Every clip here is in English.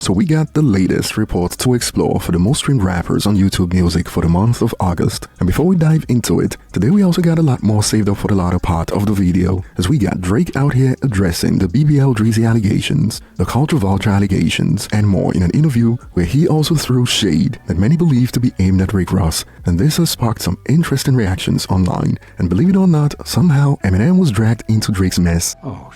So we got the latest reports to explore for the most streamed rappers on YouTube Music for the month of August. And before we dive into it, today we also got a lot more saved up for the latter part of the video, as we got Drake out here addressing the BBL Drizzy allegations, the culture vulture allegations, and more in an interview where he also threw shade that many believe to be aimed at Rick Ross. And this has sparked some interesting reactions online. And believe it or not, somehow Eminem was dragged into Drake's mess. Oh,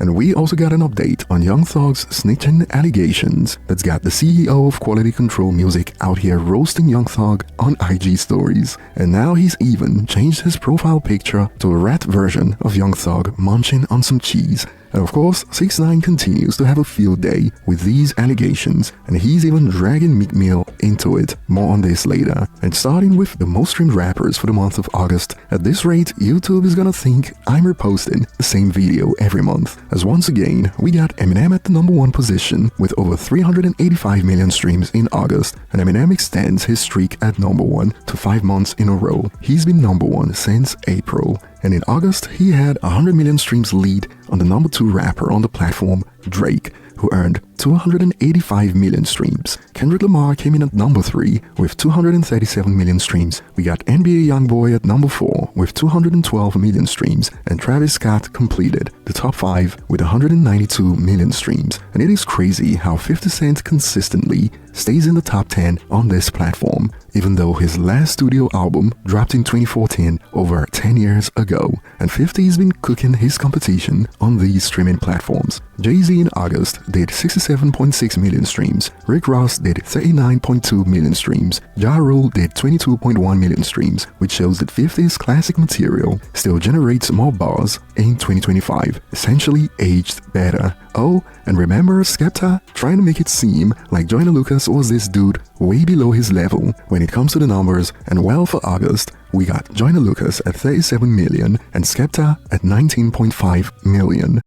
And we also got an update on Young Thug's snitching allegations that's got the CEO of Quality Control Music out here roasting Young Thug on IG stories. And now he's even changed his profile picture to a rat version of Young Thug munching on some cheese. And of course, 6ix9ine continues to have a field day with these allegations, and he's even dragging Meek Mill into it. More on this later. And starting with the most streamed rappers for the month of August, at this rate, YouTube is gonna think I'm reposting the same video every month. As once again, we got Eminem at the #1 position with over 385 million streams in August, and Eminem extends his streak at #1 to 5 months in a row. He's been #1 since April. And in August, he had 100 million streams lead on the #2 rapper on the platform, Drake, who earned 285 million streams. Kendrick Lamar came in at #3 with 237 million streams. We got NBA Youngboy at #4 with 212 million streams, and Travis Scott completed the top 5 with 192 million streams. And it is crazy how 50 Cent consistently stays in the top 10 on this platform, even though his last studio album dropped in 2014, over 10 years ago. And 50's been cooking his competition on these streaming platforms. Jay-Z in August did 67.6 million streams, Rick Ross did 39.2 million streams, Ja Rule did 22.1 million streams, which shows that 50's classic material still generates more buzz in 2025, essentially aged better. Oh, and remember Skepta trying to make it seem like Joyner Lucas was this dude way below his level when it comes to the numbers, and well, for August, we got Joyner Lucas at 37 million and Skepta at 19.5 million.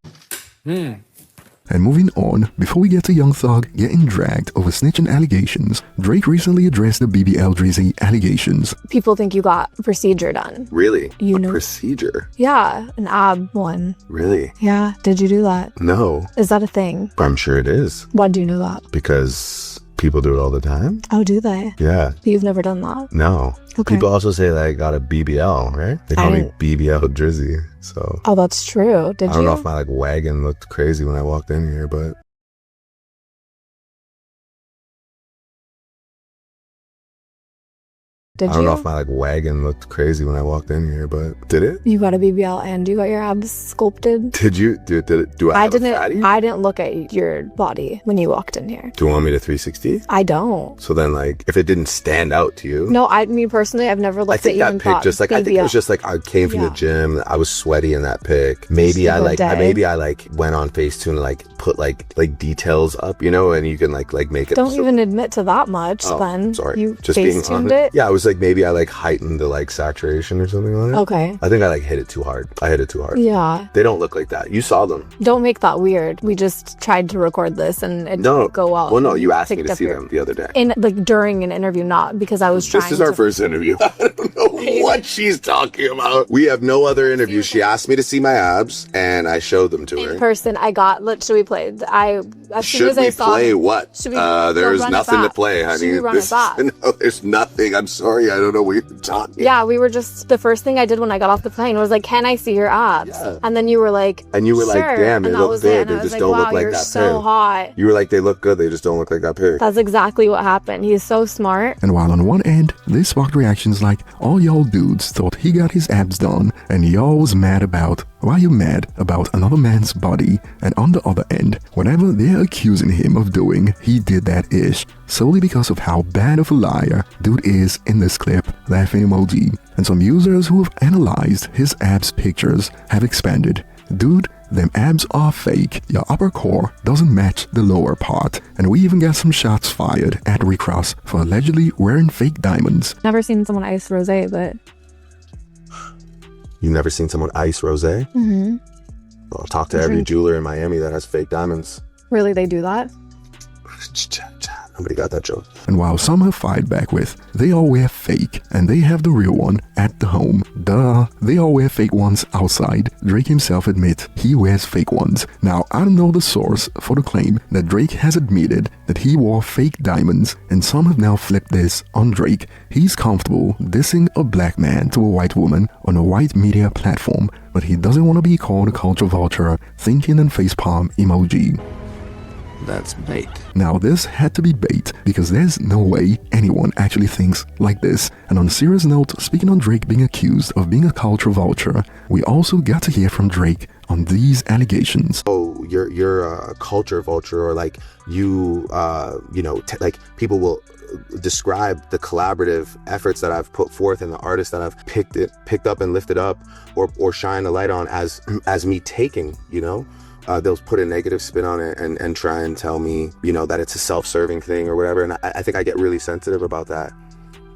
And moving on, before we get to Young Thug getting dragged over snitching allegations, Drake recently addressed the BBL Drizzy allegations. People think you got a procedure done. really? You A know- procedure? Yeah, an ab one. Really? Yeah, did you do that? No. Is that a thing? I'm sure it is. Why do you know that? Because people do it all the time? Oh, do they? Yeah. You've never done that? No. Okay. People also say that I got a BBL, right? They call me BBL Drizzy. So Oh, that's true. Did I don't you? know if my wagon looked crazy when I walked in here, but Did I don't you? know if my wagon looked crazy when I walked in here, but did it? You got a BBL and you got your abs sculpted? Did you? Did it? Do I have a fatty? I didn't look at your body when you walked in here. Do you want me to 360? I don't. So then, like, if it didn't stand out to you, No, me personally, I've never I looked at think you that and pic thought just like I think it BBL. was just like I came from the Yeah. gym. I was sweaty in that pic. Maybe I Single day. maybe I went on Facetune and like put like details up, you know, and you can like make it. Don't so- even admit to that much. Oh, Then sorry. you Just being face-tuned honest. it. Yeah, I was like maybe I heightened the saturation or something on it. Okay. I think I hit it too hard. I hit it too hard. Yeah. They don't look like that. You saw them. Don't make that weird. We just tried to record this and it No. didn't go out. Well, no, you asked me Picked to up see your- them the other day. in during an interview, not because I was trying. This is our to, first interview. I don't know what she's talking about. We have no other interviews. She asked me to see my abs, and I showed them to in her. person. I got. Should we play? As soon Should as I we saw play him- what? Should we There's run it nothing to back? play, honey. Should we run it back? No, there's nothing. I'm sorry. I don't know what you're talking. Yeah, we were just the first thing I did when I got off the plane was like, "Can I see your abs?" Yeah. And then you were like, And you were like, "Sure." "Damn, they and that look was big. it. And They I was just like, don't "Wow, look like you're that so pic." hot." You were like, they look good. They just don't look like that pic. That's exactly what happened. He's so smart. And while on one end, this sparked reactions like all y'all dudes thought he got his abs done, and y'all was mad about why you mad about another man's body, and on the other end, whatever they're accusing him of doing, he did that ish, solely because of how bad of a liar dude is in this clip, laughing emoji. And some users who have analyzed his abs pictures have expanded. Dude, them abs are fake. Your upper core doesn't match the lower part. And we even got some shots fired at Rick Ross for allegedly wearing fake diamonds. Never seen someone ice rosé, but You've never seen someone ice rosé? mm-hmm. Well, talk to every jeweler in Miami that has fake diamonds. Really, they do that? Nobody got that joke. And while some have fired back with, they all wear fake and they have the real one at the home. Duh, they all wear fake ones outside. Drake himself admits he wears fake ones. Now, I don't know the source for the claim that Drake has admitted that he wore fake diamonds, and some have now flipped this on Drake. He's comfortable dissing a black man to a white woman on a white media platform, but he doesn't want to be called a culture vulture, thinking and facepalm emoji. That's bait. Now this had to be bait because there's no way anyone actually thinks like this. And on a serious note, speaking on Drake being accused of being a culture vulture, we also got to hear from Drake on these allegations. Oh, you're a culture vulture, or like you know, like people will describe the collaborative efforts that I've put forth and the artists that I've picked up and lifted up or shine a light on as me taking, you know. They'll put a negative spin on it and try and tell me, you know, that it's a self-serving thing or whatever. And I think I get really sensitive about that.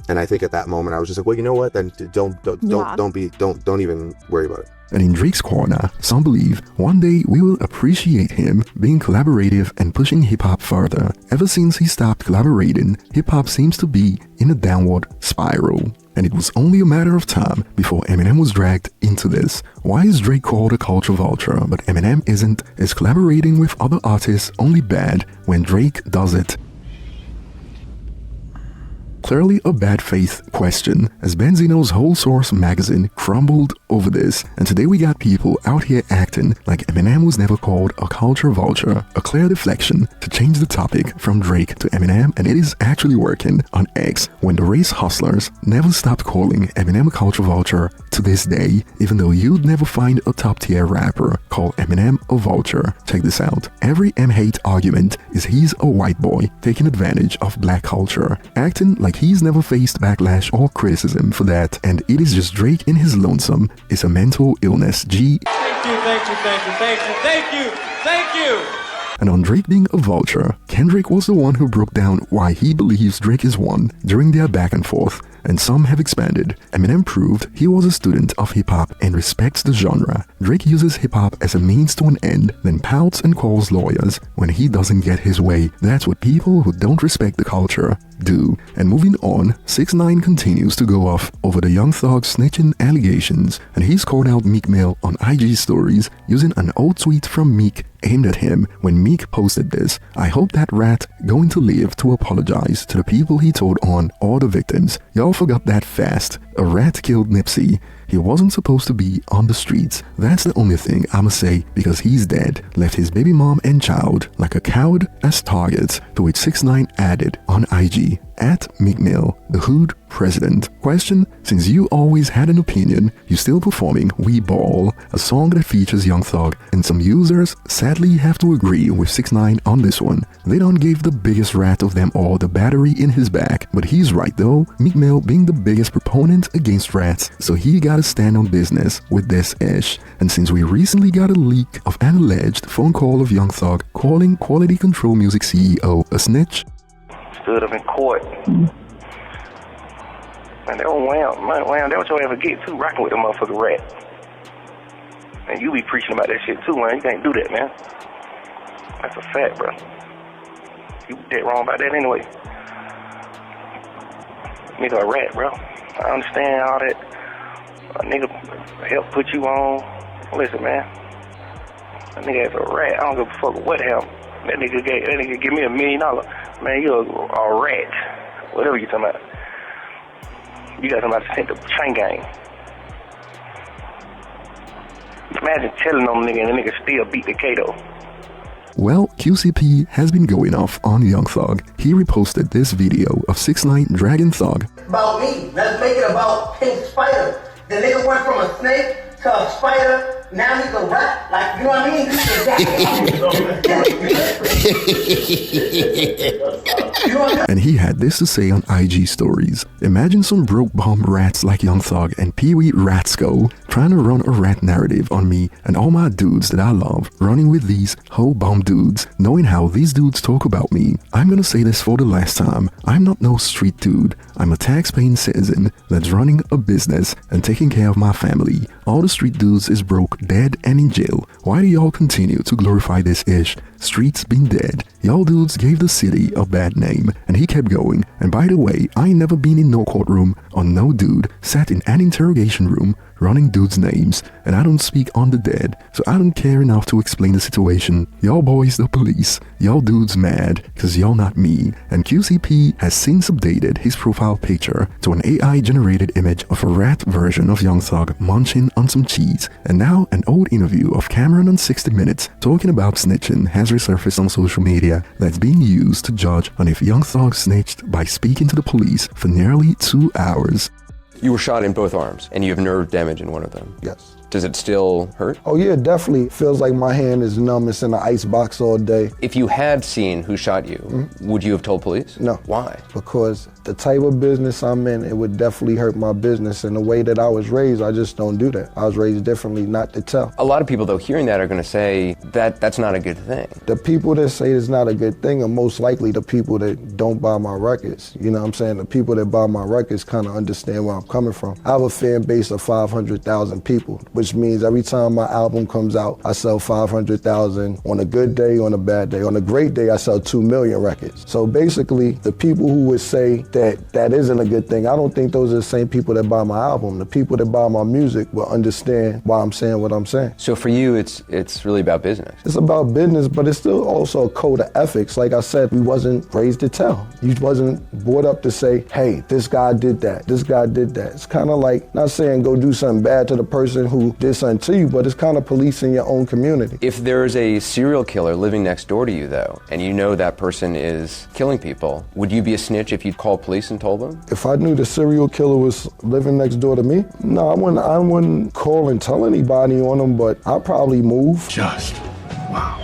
And I think at that moment I was just like, well, you know what? Then don't even worry about it. And in Drake's corner, some believe one day we will appreciate him being collaborative and pushing hip-hop further. Ever since he stopped collaborating, hip-hop seems to be in a downward spiral. And it was only a matter of time before Eminem was dragged into this. Why is Drake called a culture vulture, but Eminem isn't? Is collaborating with other artists only bad when Drake does it? Clearly a bad faith question, as Benzino's Whole Source magazine crumbled over this, and today we got people out here acting like Eminem was never called a culture vulture, a clear deflection to change the topic from Drake to Eminem, and it is actually working on X when the race hustlers never stopped calling Eminem a culture vulture to this day, even though you'd never find a top tier rapper call Eminem a vulture. Check this out. Every M-hate argument is he's a white boy taking advantage of black culture, acting like he's never faced backlash or criticism for that, and it is just Drake in his lonesome. It's a mental illness. G. Thank you, thank you, thank you, thank you, thank you, thank you. And on Drake being a vulture, Kendrick was the one who broke down why he believes Drake is one during their back and forth, and some have expanded. Eminem proved he was a student of hip-hop and respects the genre. Drake uses hip-hop as a means to an end, then pouts and calls lawyers when he doesn't get his way. That's what people who don't respect the culture do. And moving on, 6ix9ine continues to go off over the Young Thug snitching allegations, and he's called out Meek Mill on IG stories using an old tweet from Meek aimed at him when Meek posted this. I hope that rat going to live to apologize to the people he told on or the victims. Y'all forgot that fast. A rat killed Nipsey. He wasn't supposed to be on the streets. That's the only thing I'ma say, because he's dead. Left his baby mom and child like a coward as targets, to which 6ix9ine added on IG, at Meek Mill, the hood president. Question, since you always had an opinion, you still performing We Ball, a song that features Young Thug, and some users sadly have to agree with 6ix9ine on this one. They don't give the biggest rat of them all the battery in his back, but he's right though, Meek Mill being the biggest proponent against rats, so he gotta stand on business with this ish. And since we recently got a leak of an alleged phone call of Young Thug calling Quality Control Music CEO a snitch, stood up in court. Man, they don't wham, they what you ever get too, rocking with the motherfucking rat. And you be preaching about that shit too, man. You can't do that, man. That's a fact, bro. You dead wrong about that anyway. Nigga a rat, bro. I understand all that. A nigga help put you on. Listen, man. That nigga is a rat. I don't give a fuck what happened. That nigga give me $1 million. Man, you're a rat. Whatever you talking about. You got somebody sent the chain gang. Imagine telling on the nigga and the nigga still beat the Kato. Well, QCP has been going off on Young Thug. He reposted this video of 6ix9ine dragging Thug. About me, let's make it about Pink Spider. The nigga went from a snake to a spider. Now he's a rat, like, you know what I mean? And he had this to say on IG stories. Imagine some broke bomb rats like Young Thug and Pee Wee Ratsko trying to run a rat narrative on me and all my dudes that I love, running with these whole bomb dudes, knowing how these dudes talk about me. I'm gonna say this for the last time. I'm not no street dude. I'm a tax-paying citizen that's running a business and taking care of my family. All the street dudes is broke, dead, and in jail. Why do y'all continue to glorify this ish? Streets been dead. Y'all dudes gave the city a bad name. name, and he kept going. And by the way, I ain't never been in no courtroom or no dude sat in an interrogation room running dudes' names, and I don't speak on the dead, so I don't care enough to explain the situation. Y'all boys the police, y'all dudes mad, cause y'all not me. And QCP has since updated his profile picture to an AI-generated image of a rat version of Young Thug munching on some cheese. And now an old interview of Cameron on 60 Minutes talking about snitching has resurfaced on social media that's being used to judge on if Young Thug snitched by speaking to the police for nearly 2 hours. You were shot in both arms, and you have nerve damage in one of them. Yes. Does it still hurt? Oh yeah, definitely. Feels like my hand is numb. It's in an ice box all day. If you had seen who shot you, would you have told police? No. Why? Because the type of business I'm in, it would definitely hurt my business. And the way that I was raised, I just don't do that. I was raised differently, not to tell. A lot of people, though, hearing that are going to say that that's not a good thing. The people that say it's not a good thing are most likely the people that don't buy my records. You know what I'm saying? The people that buy my records kind of understand where I'm coming from. I have a fan base of 500,000 people, which means every time my album comes out, I sell 500,000 on a good day, on a bad day. On a great day, I sell 2 million records. So basically, the people who would say that that isn't a good thing, I don't think those are the same people that buy my album. The people that buy my music will understand why I'm saying what I'm saying. So for you, it's really about business. It's about business, but it's still also a code of ethics. Like I said, we wasn't raised to tell. You wasn't brought up to say, hey, this guy did that, this guy did that. It's kind of like, not saying go do something bad to the person who did something to you, but it's kind of policing your own community. If there's a serial killer living next door to you, though, and you know that person is killing people, would you be a snitch if you'd call police and told them? If I knew the serial killer was living next door to me, no, I wouldn't call and tell anybody on him, but I'd probably move. Just wow.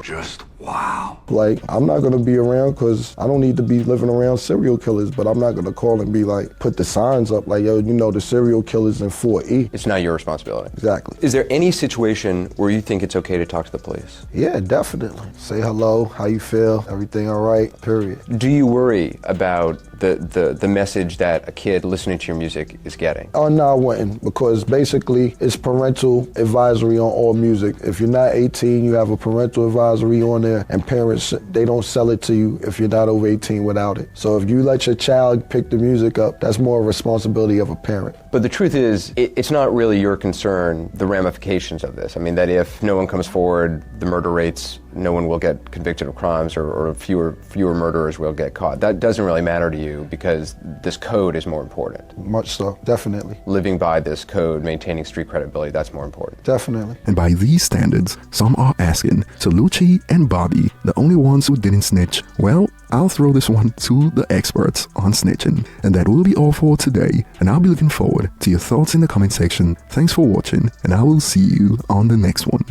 Just wow. Like, I'm not gonna be around because I don't need to be living around serial killers, but I'm not gonna call and be like, put the signs up like, yo, you know, the serial killer's in 4E. It's not your responsibility. Exactly. Is there any situation where you think it's okay to talk to the police? Yeah, definitely. Say hello, how you feel, everything all right, period. Do you worry about the message that a kid listening to your music is getting? Oh, no, I wouldn't, because basically it's parental advisory on all music. If you're not 18, you have a parental advisory on there, and parents, they don't sell it to you if you're not over 18 without it. So if you let your child pick the music up, that's more a responsibility of a parent. But the truth is, it's not really your concern, the ramifications of this. I mean, that if no one comes forward, the murder rates, no one will get convicted of crimes, or fewer murderers will get caught. That doesn't really matter to you because this code is more important. Much so, definitely. Living by this code, maintaining street credibility, that's more important. Definitely. And by these standards, some are asking, so Lucci and Bobby, the only ones who didn't snitch? Well, I'll throw this one to the experts on snitching. And that will be all for today, and I'll be looking forward to your thoughts in the comment section. Thanks for watching, and I will see you on the next one.